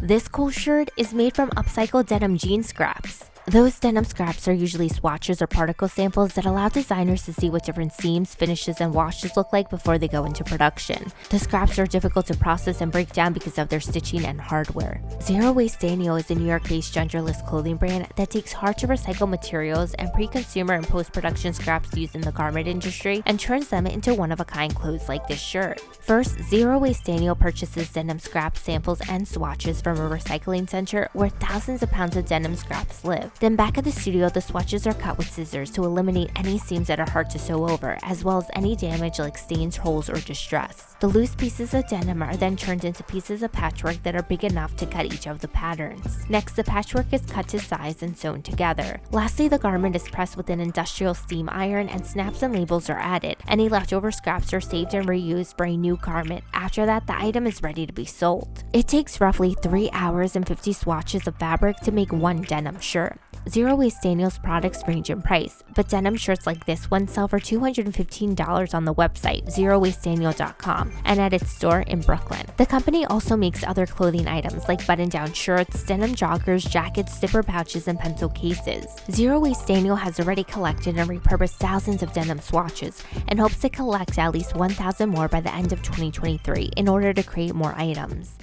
This cool shirt is made from Upcycle denim jean scraps. Those denim scraps are usually swatches or particle samples that allow designers to see what different seams, finishes, and washes look like before they go into production. The scraps are difficult to process and break down because of their stitching and hardware. Zero Waste Daniel is a New York-based genderless clothing brand that takes hard-to-recycle materials and pre-consumer and post-production scraps used in the garment industry and turns them into one-of-a-kind clothes like this shirt. First, Zero Waste Daniel purchases denim scraps, samples, and swatches from a recycling center where thousands of pounds of denim scraps live. Then back at the studio, the swatches are cut with scissors to eliminate any seams that are hard to sew over, as well as any damage like stains, holes, or distress. The loose pieces of denim are then turned into pieces of patchwork that are big enough to cut each of the patterns. Next, the patchwork is cut to size and sewn together. Lastly, the garment is pressed with an industrial steam iron and snaps and labels are added. Any leftover scraps are saved and reused for a new garment. After that, the item is ready to be sold. It takes roughly 3 hours and 50 swatches of fabric to make one denim shirt. Zero Waste Daniel's products range in price, but denim shirts like this one sell for $215 on the website zerowastedaniel.com and at its store in Brooklyn. The company also makes other clothing items like button-down shirts, denim joggers, jackets, zipper pouches, and pencil cases. Zero Waste Daniel has already collected and repurposed thousands of denim swatches and hopes to collect at least 1,000 more by the end of 2023 in order to create more items.